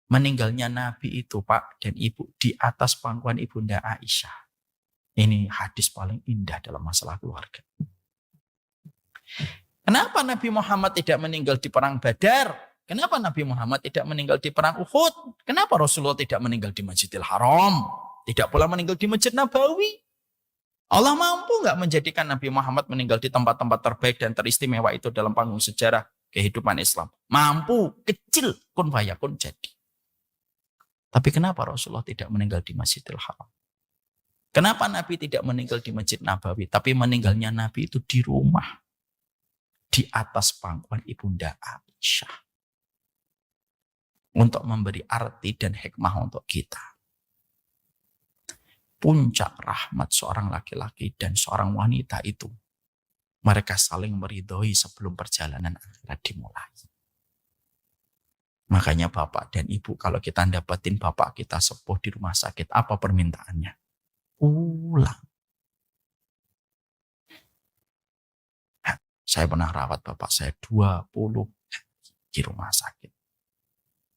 Meninggalnya Nabi itu Pak dan Ibu di atas pangkuan Ibunda Aisyah. Ini hadis paling indah dalam masalah keluarga. Kenapa Nabi Muhammad tidak meninggal di perang Badar? Kenapa Nabi Muhammad tidak meninggal di perang Uhud? Kenapa Rasulullah tidak meninggal di Masjidil Haram? Tidak pula meninggal di Masjid Nabawi? Allah mampu nggak menjadikan Nabi Muhammad meninggal di tempat-tempat terbaik dan teristimewa itu dalam panggung sejarah kehidupan Islam? Mampu, kecil, kun fayakun jadi. Tapi kenapa Rasulullah tidak meninggal di Masjidil Haram? Kenapa Nabi tidak meninggal di Masjid Nabawi? Tapi meninggalnya Nabi itu di rumah. Di atas pangkuan Ibunda Aisyah. Untuk memberi arti dan hikmah untuk kita. Puncak rahmat seorang laki-laki dan seorang wanita itu. Mereka saling meridhoi sebelum perjalanan akhirat dimulai. Makanya Bapak dan Ibu, kalau kita dapetin Bapak kita sepuh di rumah sakit, apa permintaannya? Pulang. Saya pernah rawat Bapak saya 20 di rumah sakit.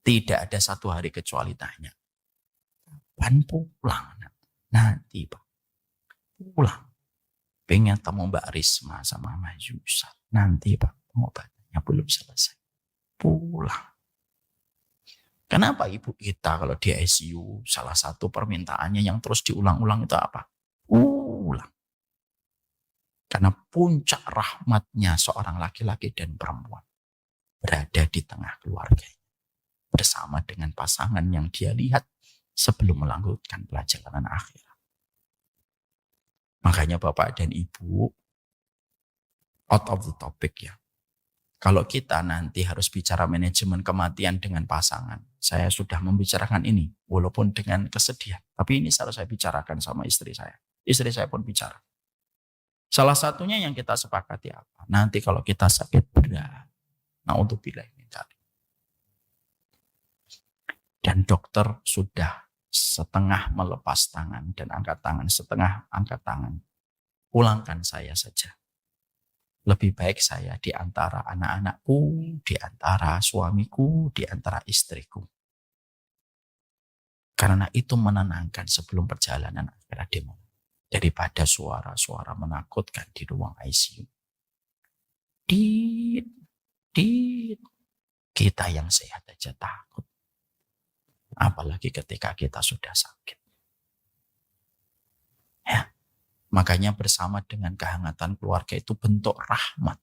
Tidak ada satu hari kecuali tanya. Kapan pulang? Nanti Pak. Pulang. Pengen temu Mbak Risma sama Mas Yusuf. Nanti Pak, pengobatannya belum selesai. Pulang. Kenapa ibu kita kalau di ICU salah satu permintaannya yang terus diulang-ulang itu apa? Pulang. Karena puncak rahmatnya seorang laki-laki dan perempuan berada di tengah keluarga bersama dengan pasangan yang dia lihat sebelum melanjutkan perjalanan akhirat. Makanya Bapak dan Ibu, out of the topic ya. Kalau kita nanti harus bicara manajemen kematian dengan pasangan, saya sudah membicarakan ini, walaupun dengan kesedihan. Tapi ini harus saya bicarakan sama istri saya. Istri saya pun bicara. Salah satunya yang kita sepakati apa? Nanti kalau kita sakit berat, nah untuk bila ini tadi. Dan dokter sudah setengah melepas tangan dan angkat tangan, setengah angkat tangan. Pulangkan saya saja. Lebih baik saya di antara anak-anakku, di antara suamiku, di antara istriku. Karena itu menenangkan sebelum perjalanan akhirat dimulai. Daripada suara-suara menakutkan di ruang ICU. Kita yang sehat aja takut. Apalagi ketika kita sudah sakit. Ya. Makanya bersama dengan kehangatan keluarga itu bentuk rahmat.